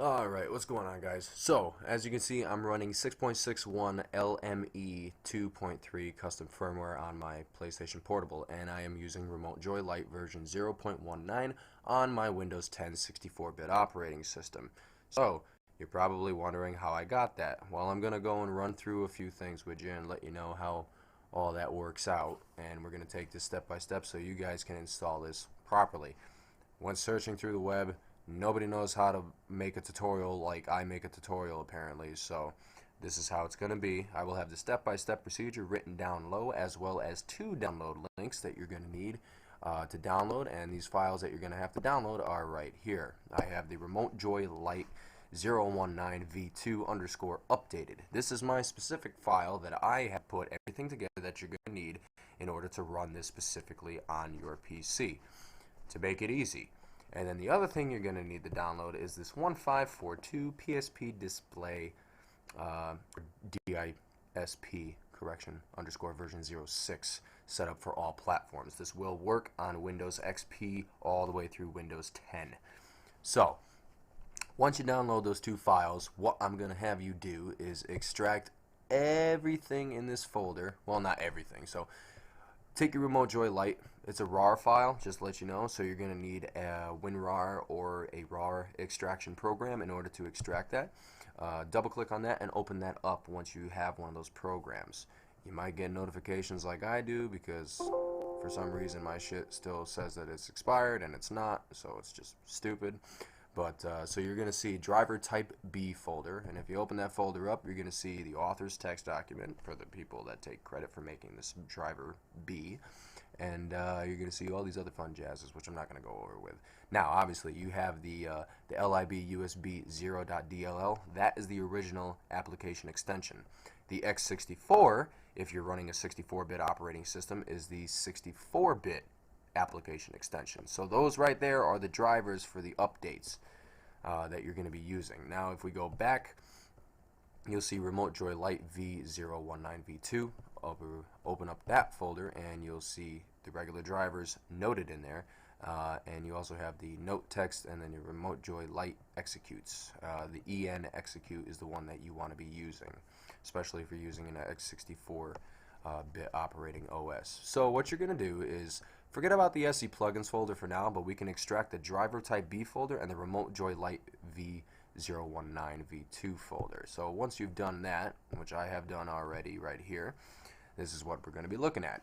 Alright, what's going on, guys? So, as you can see, I'm running 6.61 LME 2.3 custom firmware on my PlayStation Portable, and I am using RemoteJoyLite version 0.19 on my Windows 10 64-bit operating system. So, you're probably wondering how I got that. Well, I'm going to go and run through a few things with you and let you know how all that works out, and we're going to take this step by step so you guys can install this properly. When searching through the web, nobody knows how to make a tutorial like I make a tutorial apparently, so this is how it's going to be. I will have the step-by-step procedure written down low, as well as two download links that you're going to need to download, and these files that you're going to have to download are right here. I have the RemoteJoyLite 019v2 underscore updated. This is my specific file that I have put everything together that you're going to need in order to run this specifically on your PC to make it easy. And then the other thing you're going to need to download is this 1542 PSP display DISP correction underscore version 06 set up for all platforms. This will work on Windows XP all the way through Windows 10. So once you download those two files, what I'm going to have you do is extract everything in this folder. Well, not everything. So take your RemoteJoyLite. It's a RAR file, just to let you know, so you're going to need a WinRAR or a RAR extraction program in order to extract that. Double click on that and open that up once you have one of those programs. You might get notifications like I do because for some reason my shit still says that it's expired and it's not, so it's just stupid. But so you're going to see driver type B folder, and if you open that folder up, you're going to see the author's text document for the people that take credit for making this driver B, and you're going to see all these other fun jazzes, which I'm not going to go over with. Now, obviously, you have the lib USB 0.dll. That is the original application extension. The x64, if you're running a 64-bit operating system, is the 64-bit application extension. So those right there are the drivers for the updates that you're going to be using. Now if we go back, you'll see RemoteJoyLite v019v2. Open up that folder and you'll see the regular drivers noted in there, and you also have the note text and then your RemoteJoyLite executes. The en execute is the one that you want to be using, especially if you're using an x64 bit operating OS. So what you're going to do is forget about the SE plugins folder for now, but we can extract the driver type B folder and the RemoteJoyLite v019v2 folder. So once you've done that, which I have done already right here, this is what we're going to be looking at.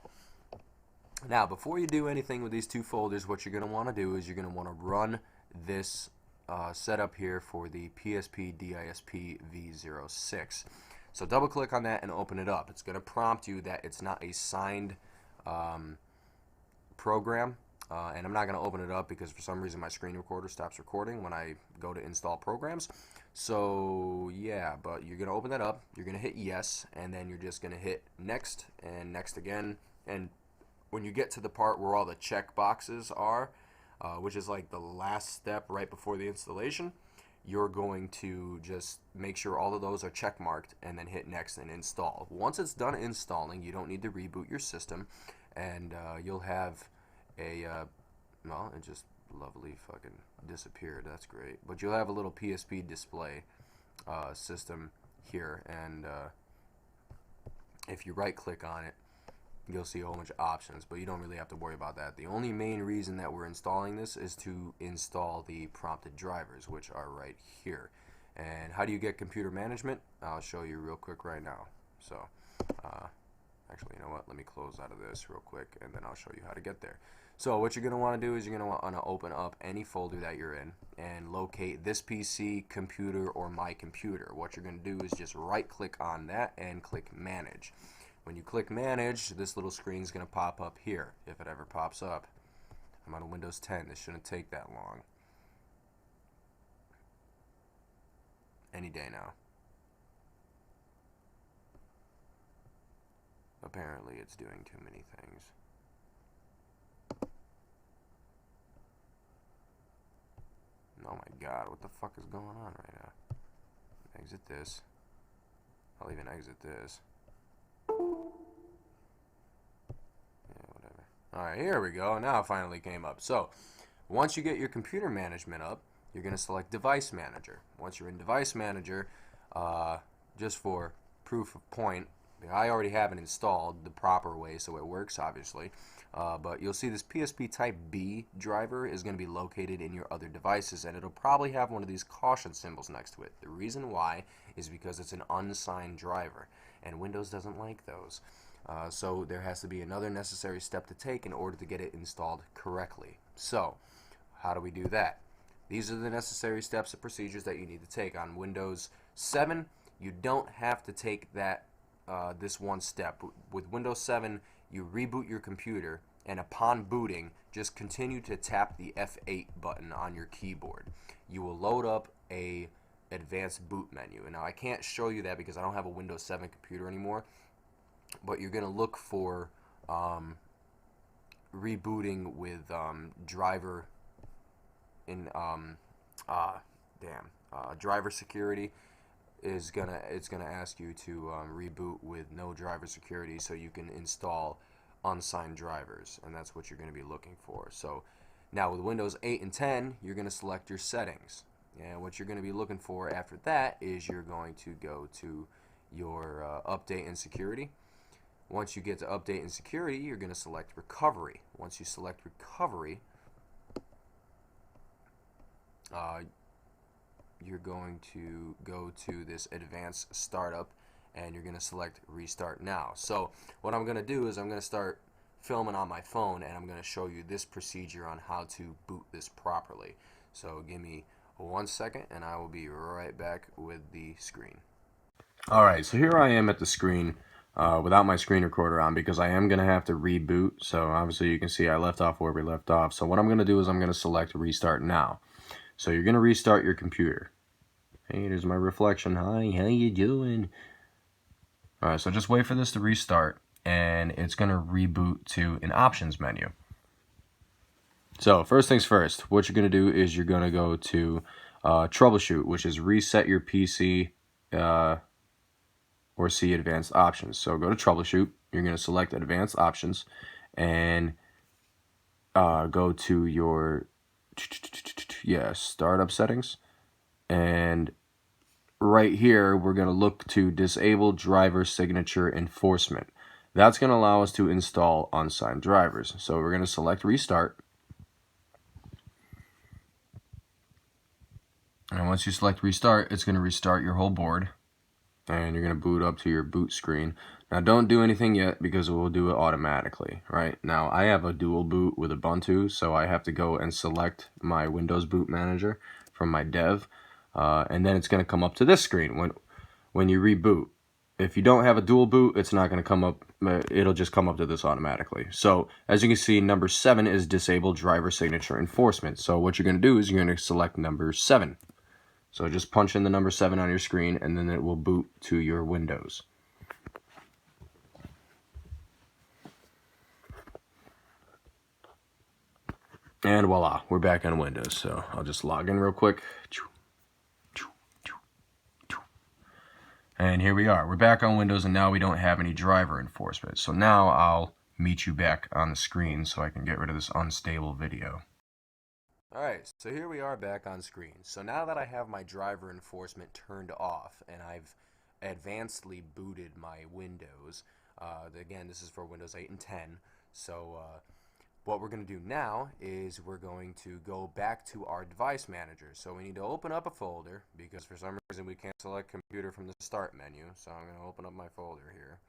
Now, before you do anything with these two folders, what you're going to want to do is you're going to want to run this setup here for the PSP DISP v06. So double click on that and open it up. It's going to prompt you that it's not a signed program, and I'm not going to open it up because for some reason my screen recorder stops recording when I go to install programs. So yeah, but you're going to open that up, you're going to hit yes, and then you're just going to hit next and next again. And when you get to the part where all the check boxes are, which is like the last step right before the installation, you're going to just make sure all of those are check marked and then hit next and install. Once it's done installing, you don't need to reboot your system, and you'll have a well, it just lovely fucking disappeared. That's great. But you'll have a little PSP display system here, and if you right click on it, you'll see a whole bunch of options, but you don't really have to worry about that. The only main reason that we're installing this is to install the prompted drivers, which are right here. And how do you get computer management? I'll show you real quick right now. So actually, you know what, let me close out of this real quick and then I'll show you how to get there. So what you're going to want to do is you're going to want to open up any folder that you're in and locate this PC, computer, or my computer. What you're going to do is just right click on that and click manage. When you click manage, this little screen is going to pop up here, if it ever pops up. I'm on a Windows 10. This shouldn't take that long. Any day now. Apparently it's doing too many things. Oh my god, what the fuck is going on right now? Exit this. I'll even exit this. Yeah, whatever. Alright, here we go. Now it finally came up. So, once you get your computer management up, you're going to select Device Manager. Once you're in Device Manager, just for proof of point, I already have it installed the proper way so it works, obviously. But you'll see this PSP Type B driver is going to be located in your other devices, and it'll probably have one of these caution symbols next to it. The reason why is because it's an unsigned driver, and Windows doesn't like those. So there has to be another necessary step to take in order to get it installed correctly. So how do we do that? These are the necessary steps and procedures that you need to take. On Windows 7, you don't have to take this one step. With Windows 7, you reboot your computer, and upon booting, just continue to tap the F8 button on your keyboard. You will load up a advanced boot menu. And now I can't show you that because I don't have a Windows 7 computer anymore, but you're going to look for rebooting with driver in driver security. It's gonna ask you to reboot with no driver security so you can install unsigned drivers, and that's what you're going to be looking for. So now with Windows 8 and 10, you're going to select your settings, and what you're going to be looking for after that is you're going to go to your update and security. Once you get to update and security, you're going to select recovery. Once you select recovery, you're going to go to this advanced startup, and you're going to select restart now. So what I'm going to do is I'm going to start filming on my phone, and I'm going to show you this procedure on how to boot this properly. So give me 1 second and I will be right back with the screen. Alright, so here I am at the screen without my screen recorder on because I am going to have to reboot. So obviously you can see I left off where we left off. So what I'm going to do is I'm going to select restart now. So you're going to restart your computer. Hey, there's my reflection. Hi, how you doing? Alright, so just wait for this to restart, and it's going to reboot to an options menu. So first things first, what you're going to do is you're going to go to Troubleshoot, which is reset your PC or see advanced options. So go to Troubleshoot, you're going to select advanced options, and go to your startup settings, and right here we're going to look to disable driver signature enforcement. That's going to allow us to install unsigned drivers. So we're going to select restart, and once you select restart, it's going to restart your whole board, and you're going to boot up to your boot screen. Now don't do anything yet because it will do it automatically. Right now I have a dual boot with Ubuntu, so I have to go and select my Windows Boot Manager from my dev, and then it's going to come up to this screen when you reboot. If you don't have a dual boot, it's not going to come up. It'll just come up to this automatically. So as you can see, number 7 is disable driver signature enforcement. So what you're going to do is you're going to select number 7. So just punch in the number 7 on your screen, and then it will boot to your Windows. And voila, we're back on Windows. So I'll just log in real quick. And here we are. We're back on Windows, and now we don't have any driver enforcement. So now I'll meet you back on the screen so I can get rid of this unstable video. Alright, so here we are back on screen. So now that I have my driver enforcement turned off and I've advancedly booted my Windows, again, this is for Windows 8 and 10, so what we're going to do now is we're going to go back to our device manager. So we need to open up a folder because for some reason we can't select computer from the start menu. So I'm going to open up my folder here,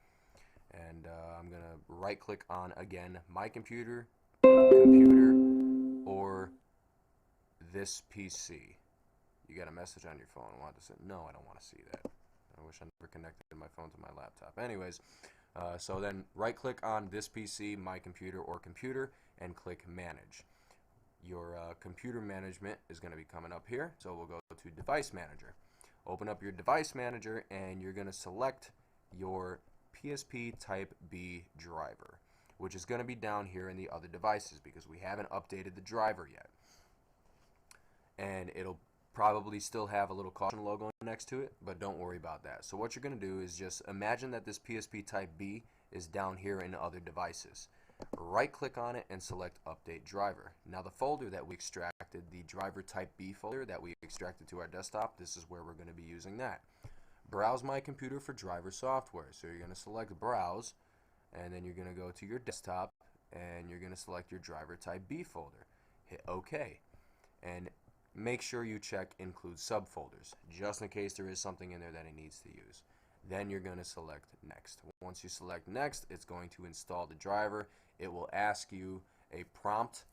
and I'm going to right click on, again, my computer, or this PC. You got a message on your phone. I want to say, no, I don't want to see that. I wish I never connected my phone to my laptop. Anyways, so then right click on this PC, my computer, or computer, and click manage. Your computer management is going to be coming up here, so we'll go to device manager. Open up your device manager, and you're going to select your PSP Type B driver, which is going to be down here in the other devices because we haven't updated the driver yet. And it'll probably still have a little caution logo next to it, but don't worry about that. So what you're going to do is just imagine that this PSP Type B is down here in other devices. right click on it and select update driver. Now the folder that we extracted, the driver type B folder that we extracted to our desktop, this is where we're going to be using that. Browse my computer for driver software. So you're going to select browse, and then you're going to go to your desktop and you're going to select your driver type B folder. Hit OK, and make sure you check include subfolders just in case there is something in there that it needs to use. Then you're going to select next. Once you select next, it's going to install the driver. It will ask you a prompt,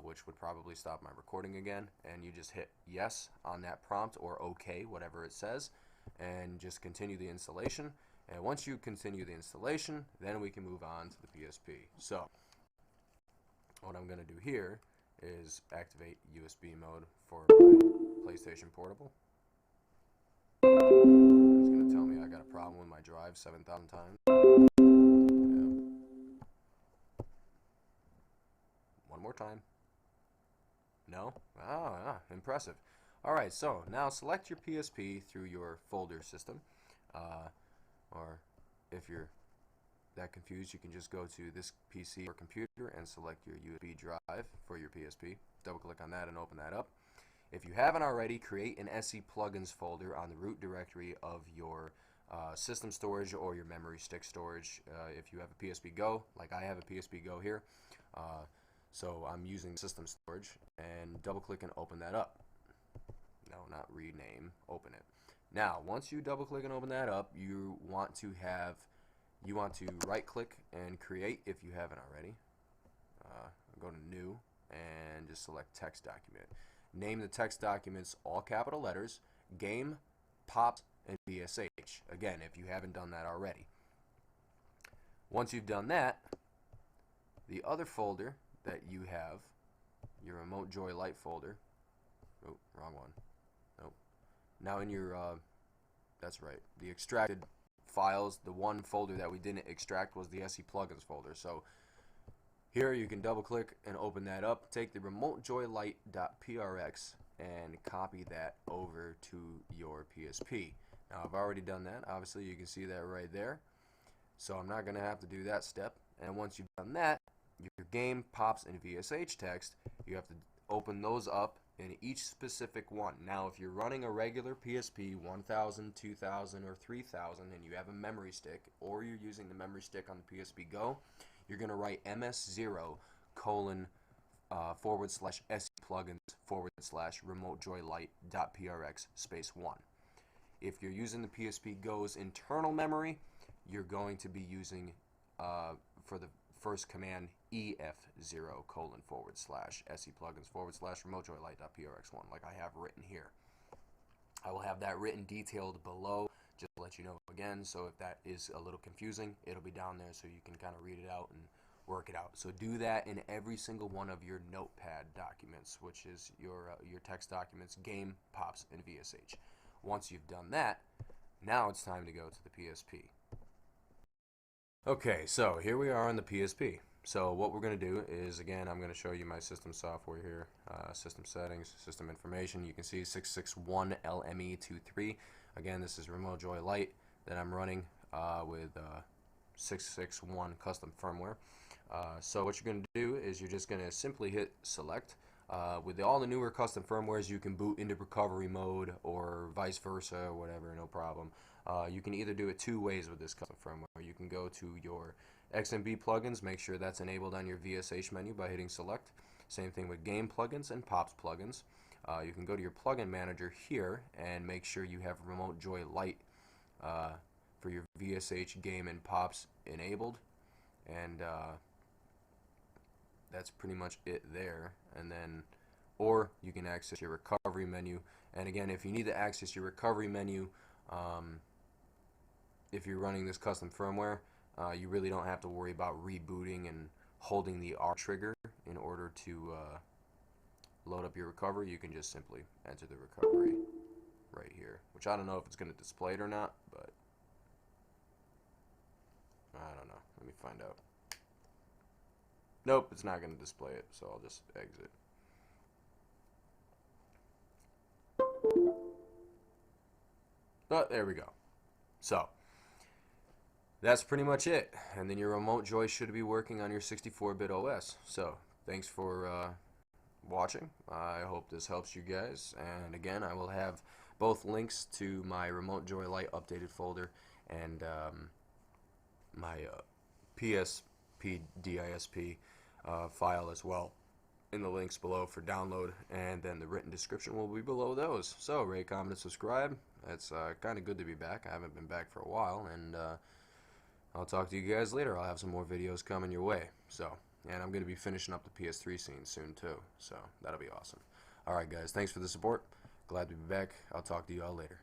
which would probably stop my recording again, and you just hit yes on that prompt or OK, whatever it says, and just continue the installation. And once you continue the installation, then we can move on to the PSP. So what I'm going to do here is activate USB mode for my PlayStation Portable. It's going to tell me I got a problem with my drive 7,000 times. Yeah. One more time. No? Impressive. Alright, so now select your PSP through your folder system. Or if you're that confused, you can just go to this PC or computer and select your USB drive for your PSP. Double click on that and open that up. If you haven't already, create an seplugins folder on the root directory of your system storage or your memory stick storage. If you have a PSP Go, like I have a PSP Go here, so I'm using system storage, and double click and open that up. No, not rename, open it. Now, once you double click and open that up, you want to right click and create if you haven't already. Go to new and just select text document. Name the text documents all capital letters, game, pops, and VSH. Again, if you haven't done that already. Once you've done that, the other folder that you have, your RemoteJoyLite folder. Oh, wrong one. Nope. Now in your, that's right, the extracted files, the one folder that we didn't extract was the seplugins folder. So here you can double click and open that up. Take the RemoteJoyLite.prx and copy that over to your PSP. Now I've already done that. Obviously you can see that right there. So I'm not going to have to do that step. And once you've done that, your game, pops, and VSH text, you have to open those up in each specific one. Now if you're running a regular PSP 1000, 2000, or 3000 and you have a memory stick, or you're using the memory stick on the PSP Go, you're going to write ms0 : /seplugins / RemoteJoyLite.prx /1. If you're using the PSP Go's internal memory, you're going to be using for the first command ef0 : /seplugins / RemoteJoyLite.prx1, like I have written here. I will have that written detailed below, just to let you know again. So if that is a little confusing, it'll be down there so you can kind of read it out and work it out. So do that in every single one of your notepad documents, which is your text documents, game, pops, and VSH. Once you've done that, now it's time to go to the PSP. Okay, so here we are on the PSP. So what we're going to do is, again, I'm going to show you my system software here. System settings, system information. You can see 661LME23. Again, this is RemoteJoyLite that I'm running with 661 custom firmware. So what you're going to do is you're just going to simply hit select. With all the newer custom firmwares, you can boot into recovery mode or vice versa or whatever, no problem. You can either do it two ways with this custom firmware. You can go to your XMB plugins, make sure that's enabled on your VSH menu by hitting select. Same thing with game plugins and pops plugins. You can go to your plugin manager here and make sure you have RemoteJoyLite for your VSH, game, and pops enabled. And that's pretty much it there. And then, or you can access your recovery menu. And again, if you need to access your recovery menu, if you're running this custom firmware, you really don't have to worry about rebooting and holding the R trigger in order to load up your recovery. You can just simply enter the recovery right here, which I don't know if it's going to display it or not, but I don't know. Let me find out. Nope, it's not going to display it, so I'll just exit. But there we go. So that's pretty much it. And then your RemoteJoy should be working on your 64-bit OS. So thanks for watching. I hope this helps you guys. And again, I will have both links to my RemoteJoyLite updated folder and my PSP DISP file as well in the links below for download, and then the written description will be below those. So rate, comment, and subscribe. It's kind of good to be back. I haven't been back for a while, and I'll talk to you guys later. I'll have some more videos coming your way. So, and I'm going to be finishing up the PS3 scene soon too, so that'll be awesome. Alright guys, thanks for the support. Glad to be back. I'll talk to you all later.